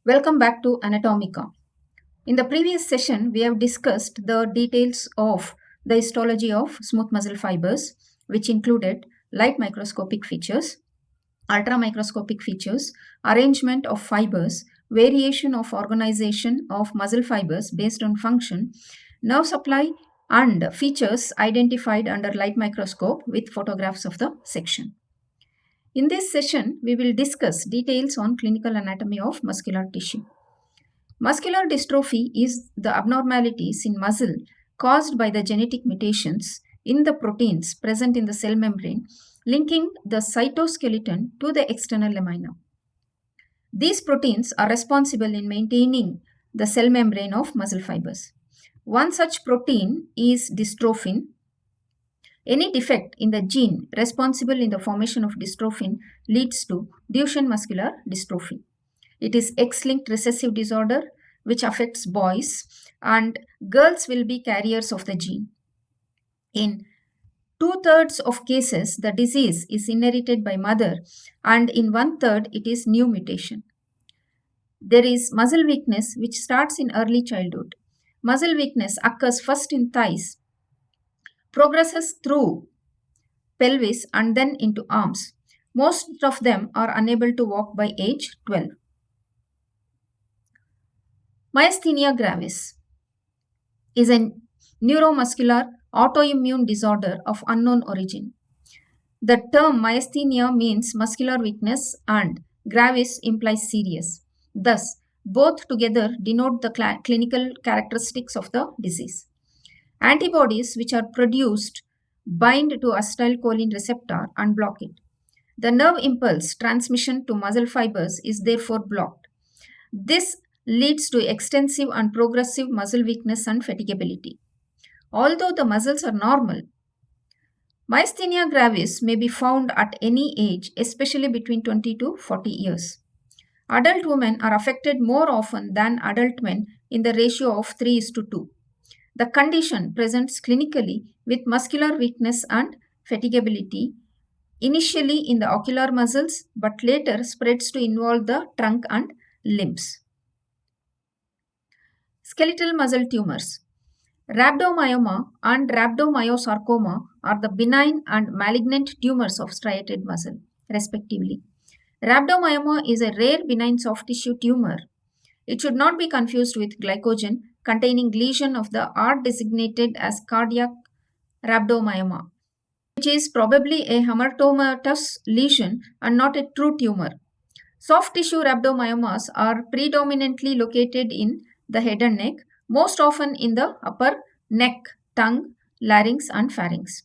Welcome back to Anatomiqa. In the previous session, we have discussed the details of the histology of smooth muscle fibers, which included light microscopic features, ultramicroscopic features, arrangement of fibers, variation of organization of muscle fibers based on function, nerve supply, and features identified under light microscope with photographs of the section. In this session, we will discuss details on clinical anatomy of muscular tissue. Muscular dystrophy is the abnormalities in muscle caused by the genetic mutations in the proteins present in the cell membrane, linking the cytoskeleton to the external lamina. These proteins are responsible in maintaining the cell membrane of muscle fibers. One such protein is dystrophin. Any defect in the gene responsible in the formation of dystrophin leads to Duchenne muscular dystrophy. It is X-linked recessive disorder which affects boys, and girls will be carriers of the gene. In 2/3 of cases, the disease is inherited by mother, and in 1/3 it is new mutation. There is muscle weakness which starts in early childhood. Muscle weakness occurs first in thighs, progresses through pelvis and then into arms. Most of them are unable to walk by age 12. Myasthenia gravis is a neuromuscular autoimmune disorder of unknown origin. The term myasthenia means muscular weakness and gravis implies serious. Thus, both together denote the clinical characteristics of the disease. Antibodies which are produced bind to acetylcholine receptor and block it. The nerve impulse transmission to muscle fibers is therefore blocked. This leads to extensive and progressive muscle weakness and fatigability. Although the muscles are normal, myasthenia gravis may be found at any age, especially between 20 to 40 years. Adult women are affected more often than adult men in the ratio of 3:2. The condition presents clinically with muscular weakness and fatigability, initially in the ocular muscles, but later spreads to involve the trunk and limbs. Skeletal muscle tumors. Rhabdomyoma and rhabdomyosarcoma are the benign and malignant tumors of striated muscle, respectively. Rhabdomyoma is a rare benign soft tissue tumor. It should not be confused with glycogen containing lesion of the art designated as cardiac rhabdomyoma, which is probably a hamartomatous lesion and not a true tumor. Soft tissue rhabdomyomas are predominantly located in the head and neck, most often in the upper neck, tongue, larynx, and pharynx.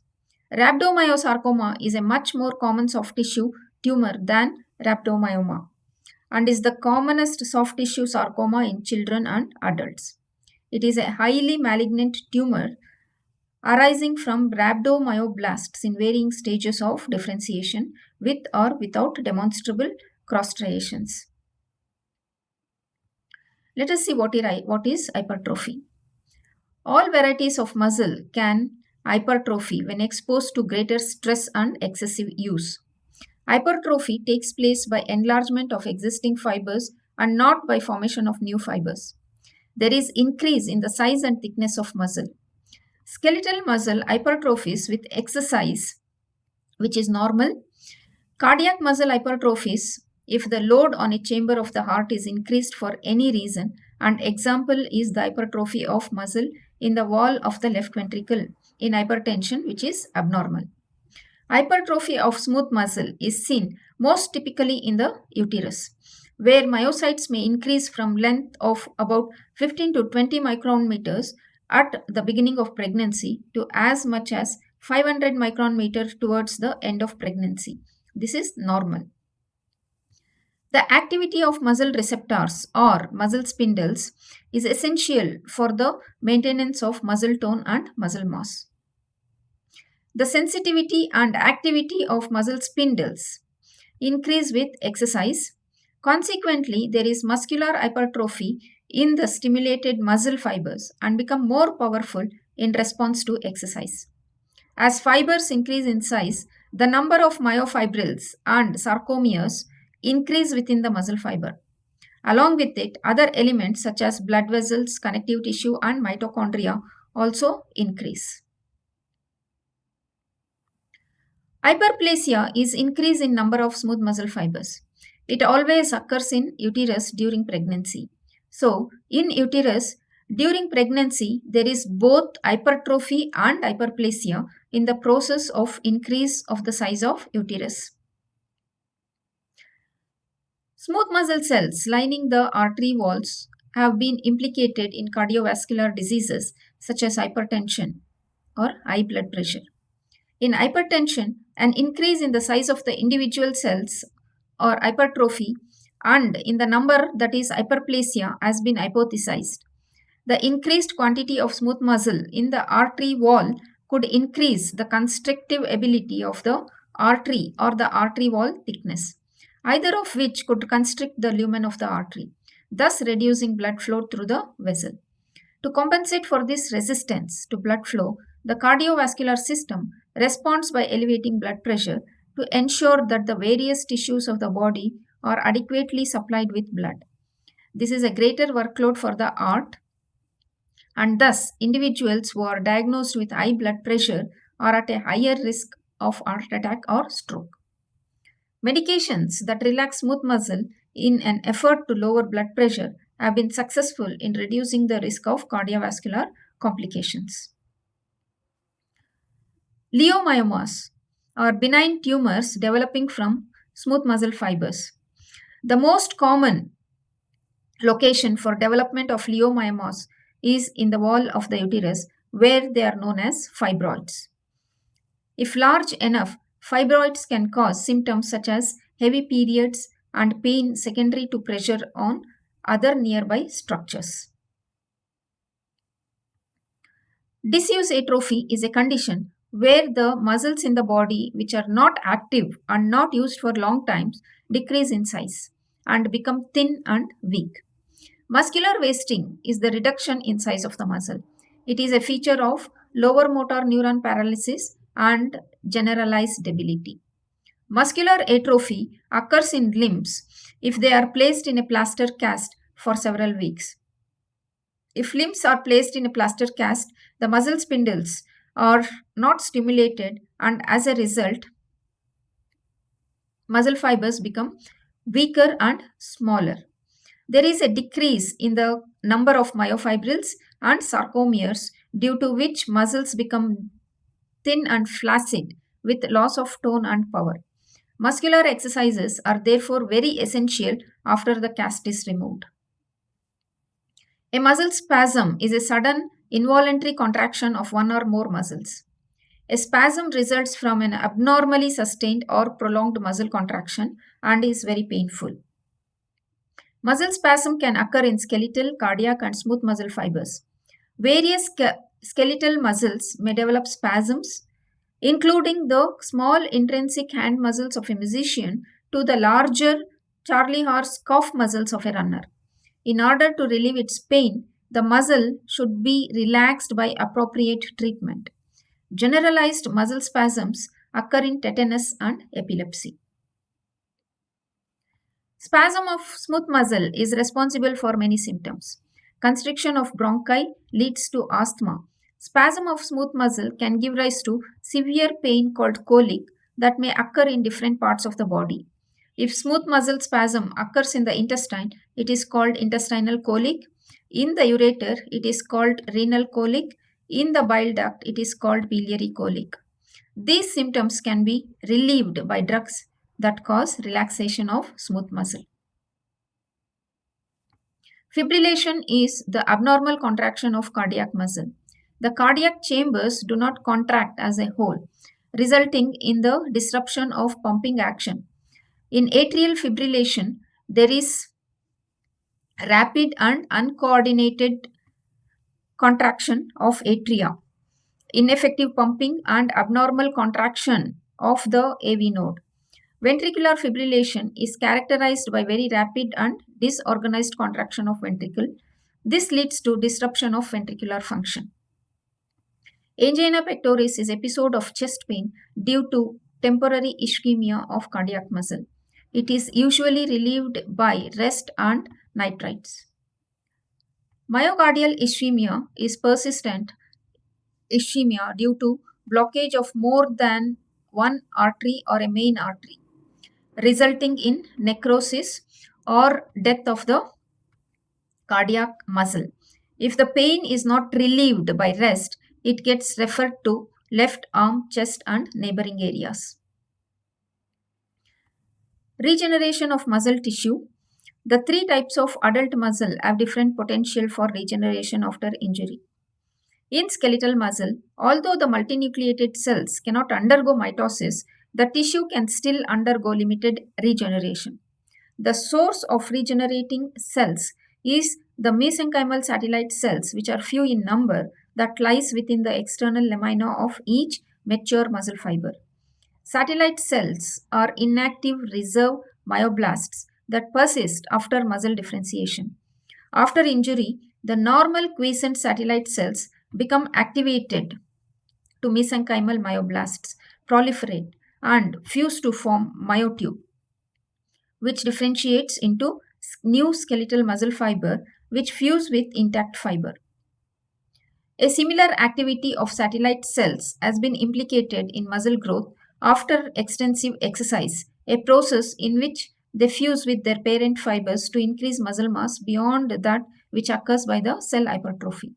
Rhabdomyosarcoma is a much more common soft tissue tumor than rhabdomyoma and is the commonest soft tissue sarcoma in children and adults. It is a highly malignant tumor arising from rhabdomyoblasts in varying stages of differentiation with or without demonstrable cross striations. Let us see what is hypertrophy. All varieties of muscle can hypertrophy when exposed to greater stress and excessive use. Hypertrophy takes place by enlargement of existing fibers and not by formation of new fibers. There is increase in the size and thickness of muscle. Skeletal muscle hypertrophies with exercise, which is normal. Cardiac muscle hypertrophies if the load on a chamber of the heart is increased for any reason, and example is the hypertrophy of muscle in the wall of the left ventricle in hypertension, which is abnormal. Hypertrophy of smooth muscle is seen most typically in the uterus, where myocytes may increase from length of about 15 to 20 micrometers at the beginning of pregnancy to as much as 500 micrometers towards the end of pregnancy. This is normal. The activity of muscle receptors or muscle spindles is essential for the maintenance of muscle tone and muscle mass. The sensitivity and activity of muscle spindles increase with exercise. Consequently, there is muscular hypertrophy in the stimulated muscle fibers and become more powerful in response to exercise. As fibers increase in size, the number of myofibrils and sarcomeres increase within the muscle fiber. Along with it, other elements such as blood vessels, connective tissue, and mitochondria also increase. Hyperplasia is increase in number of smooth muscle fibers. It always occurs in uterus during pregnancy. So, in uterus, during pregnancy, there is both hypertrophy and hyperplasia in the process of increase of the size of uterus. Smooth muscle cells lining the artery walls have been implicated in cardiovascular diseases such as hypertension or high blood pressure. In hypertension, an increase in the size of the individual cells or hypertrophy and in the number, that is hyperplasia, has been hypothesized. The increased quantity of smooth muscle in the artery wall could increase the constrictive ability of the artery or the artery wall thickness, either of which could constrict the lumen of the artery, thus reducing blood flow through the vessel. To compensate for this resistance to blood flow, the cardiovascular system responds by elevating blood pressure to ensure that the various tissues of the body are adequately supplied with blood. This is a greater workload for the heart, and thus individuals who are diagnosed with high blood pressure are at a higher risk of heart attack or stroke. Medications that relax smooth muscle in an effort to lower blood pressure have been successful in reducing the risk of cardiovascular complications. Leiomyomas are benign tumors developing from smooth muscle fibers. The most common location for development of leiomyomas is in the wall of the uterus, where they are known as fibroids. If large enough, fibroids can cause symptoms such as heavy periods and pain secondary to pressure on other nearby structures. Disuse atrophy is a condition where the muscles in the body which are not active and not used for long times decrease in size and become thin and weak. Muscular wasting is the reduction in size of the muscle. It is a feature of lower motor neuron paralysis and generalized debility. Muscular atrophy occurs in limbs if they are placed in a plaster cast for several weeks. If limbs are placed in a plaster cast, the muscle spindles are not stimulated, and as a result, muscle fibers become weaker and smaller. There is a decrease in the number of myofibrils and sarcomeres, due to which muscles become thin and flaccid with loss of tone and power. Muscular exercises are therefore very essential after the cast is removed. A muscle spasm is a sudden involuntary contraction of one or more muscles. A spasm results from an abnormally sustained or prolonged muscle contraction and is very painful. Muscle spasm can occur in skeletal, cardiac, and smooth muscle fibers. Various skeletal muscles may develop spasms, including the small intrinsic hand muscles of a musician to the larger Charlie horse calf muscles of a runner. In order to relieve its pain, the muscle should be relaxed by appropriate treatment. Generalized muscle spasms occur in tetanus and epilepsy. Spasm of smooth muscle is responsible for many symptoms. Constriction of bronchi leads to asthma. Spasm of smooth muscle can give rise to severe pain called colic that may occur in different parts of the body. If smooth muscle spasm occurs in the intestine, it is called intestinal colic. In the ureter, it is called renal colic. In the bile duct, it is called biliary colic. These symptoms can be relieved by drugs that cause relaxation of smooth muscle. Fibrillation is the abnormal contraction of cardiac muscle. The cardiac chambers do not contract as a whole, resulting in the disruption of pumping action. In atrial fibrillation, there is rapid and uncoordinated contraction of atria, ineffective pumping, and abnormal contraction of the AV node. Ventricular fibrillation is characterized by very rapid and disorganized contraction of ventricle. This leads to disruption of ventricular function. Angina pectoris is episode of chest pain due to temporary ischemia of cardiac muscle. It is usually relieved by rest and nitrites. Myocardial ischemia is persistent ischemia due to blockage of more than one artery or a main artery, resulting in necrosis or death of the cardiac muscle. If the pain is not relieved by rest, it gets referred to left arm, chest, and neighboring areas. Regeneration of muscle tissue. The three types of adult muscle have different potential for regeneration after injury. In skeletal muscle, although the multinucleated cells cannot undergo mitosis, the tissue can still undergo limited regeneration. The source of regenerating cells is the mesenchymal satellite cells, which are few in number, that lies within the external lamina of each mature muscle fiber. Satellite cells are inactive reserve myoblasts that persist after muscle differentiation. After injury, the normal quiescent satellite cells become activated to mesenchymal myoblasts, proliferate, and fuse to form myotube, which differentiates into new skeletal muscle fiber which fuse with intact fiber. A similar activity of satellite cells has been implicated in muscle growth after extensive exercise, a process in which they fuse with their parent fibers to increase muscle mass beyond that which occurs by the cell hypertrophy.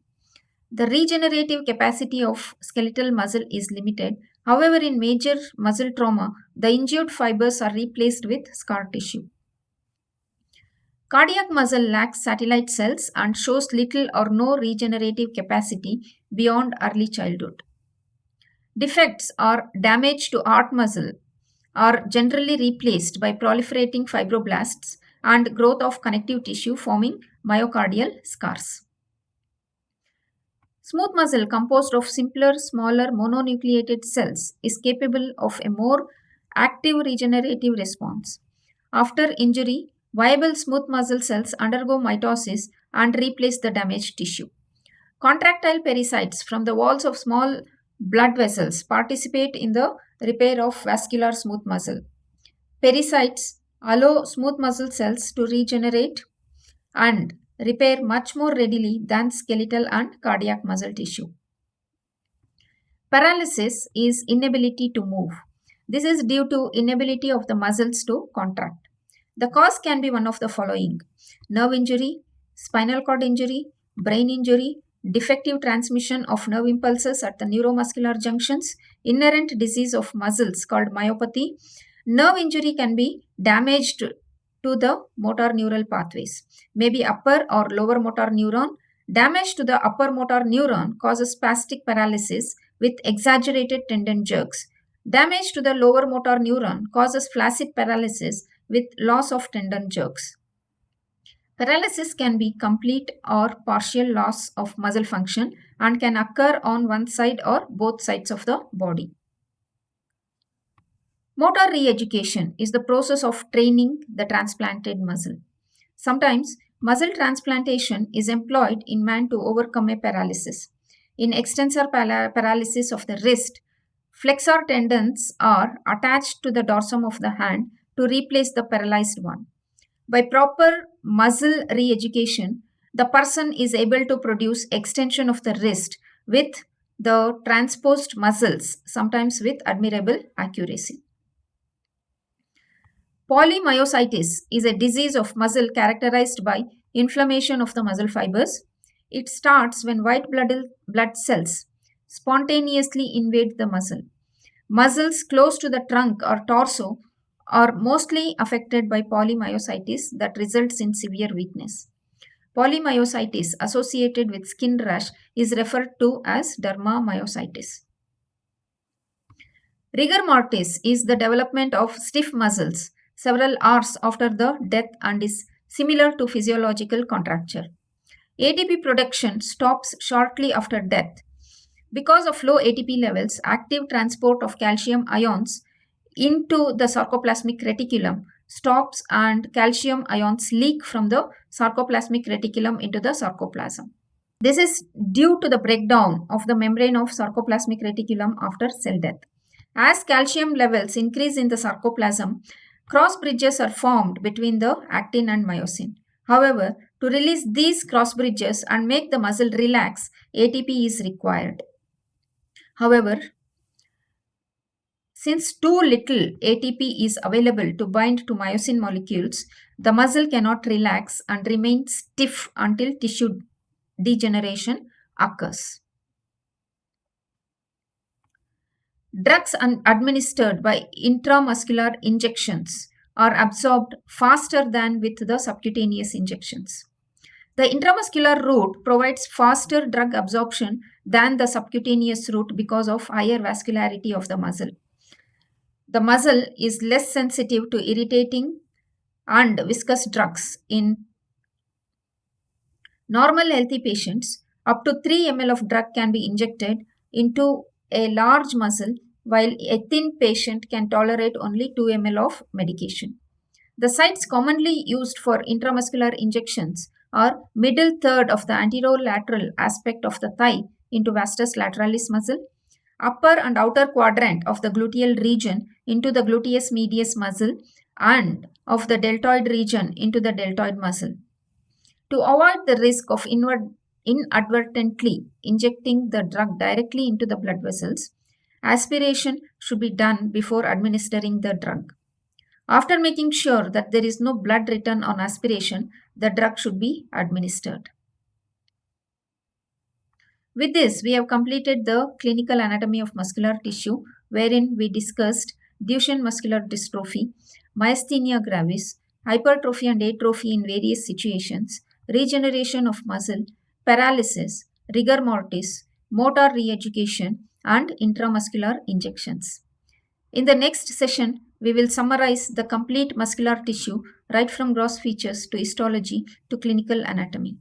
The regenerative capacity of skeletal muscle is limited. However, in major muscle trauma, the injured fibers are replaced with scar tissue. Cardiac muscle lacks satellite cells and shows little or no regenerative capacity beyond early childhood. Defects or damage to heart muscle are generally replaced by proliferating fibroblasts and growth of connective tissue forming myocardial scars. Smooth muscle composed of simpler, smaller mononucleated cells is capable of a more active regenerative response. After injury, viable smooth muscle cells undergo mitosis and replace the damaged tissue. Contractile pericytes from the walls of small blood vessels participate in the repair of vascular smooth muscle. Pericytes allow smooth muscle cells to regenerate and repair much more readily than skeletal and cardiac muscle tissue. Paralysis is inability to move. This is due to inability of the muscles to contract. The cause can be one of the following: nerve injury, spinal cord injury, brain injury, defective transmission of nerve impulses at the neuromuscular junctions, inherent disease of muscles called myopathy. Nerve injury can be damaged to the motor neural pathways, maybe upper or lower motor neuron. Damage to the upper motor neuron causes spastic paralysis with exaggerated tendon jerks. Damage to the lower motor neuron causes flaccid paralysis with loss of tendon jerks. Paralysis can be complete or partial loss of muscle function and can occur on one side or both sides of the body. Motor re-education is the process of training the transplanted muscle. Sometimes muscle transplantation is employed in man to overcome a paralysis. In extensor paralysis of the wrist, flexor tendons are attached to the dorsum of the hand to replace the paralyzed one. By proper muscle re-education, the person is able to produce extension of the wrist with the transposed muscles, sometimes with admirable accuracy. Polymyositis is a disease of muscle characterized by inflammation of the muscle fibers. It starts when white blood cells spontaneously invade the muscle. Muscles close to the trunk or torso are mostly affected by polymyositis that results in severe weakness. Polymyositis associated with skin rash is referred to as dermamyositis. Rigor mortis is the development of stiff muscles several hours after the death and is similar to physiological contracture. ATP production stops shortly after death. Because of low ATP levels, active transport of calcium ions into the sarcoplasmic reticulum stops and calcium ions leak from the sarcoplasmic reticulum into the sarcoplasm. This is due to the breakdown of the membrane of sarcoplasmic reticulum after cell death. As calcium levels increase in the sarcoplasm, Cross bridges are formed between the actin and myosin. However, to release these cross bridges and make the muscle relax, ATP is required. However, since too little ATP is available to bind to myosin molecules, the muscle cannot relax and remain stiff until tissue degeneration occurs. Drugs administered by intramuscular injections are absorbed faster than with the subcutaneous injections. The intramuscular route provides faster drug absorption than the subcutaneous route because of higher vascularity of the muscle. The muscle is less sensitive to irritating and viscous drugs. In normal healthy patients, up to 3 ml of drug can be injected into a large muscle, while a thin patient can tolerate only 2 ml of medication. The sites commonly used for intramuscular injections are middle third of the anterolateral aspect of the thigh into vastus lateralis muscle, upper and outer quadrant of the gluteal region into the gluteus medius muscle, and of the deltoid region into the deltoid muscle. To avoid the risk of inadvertently injecting the drug directly into the blood vessels, aspiration should be done before administering the drug. After making sure that there is no blood return on aspiration, the drug should be administered. With this, we have completed the clinical anatomy of muscular tissue, wherein we discussed Duchenne muscular dystrophy, myasthenia gravis, hypertrophy and atrophy in various situations, regeneration of muscle, paralysis, rigor mortis, motor re-education, and intramuscular injections. In the next session, we will summarize the complete muscular tissue right from gross features to histology to clinical anatomy.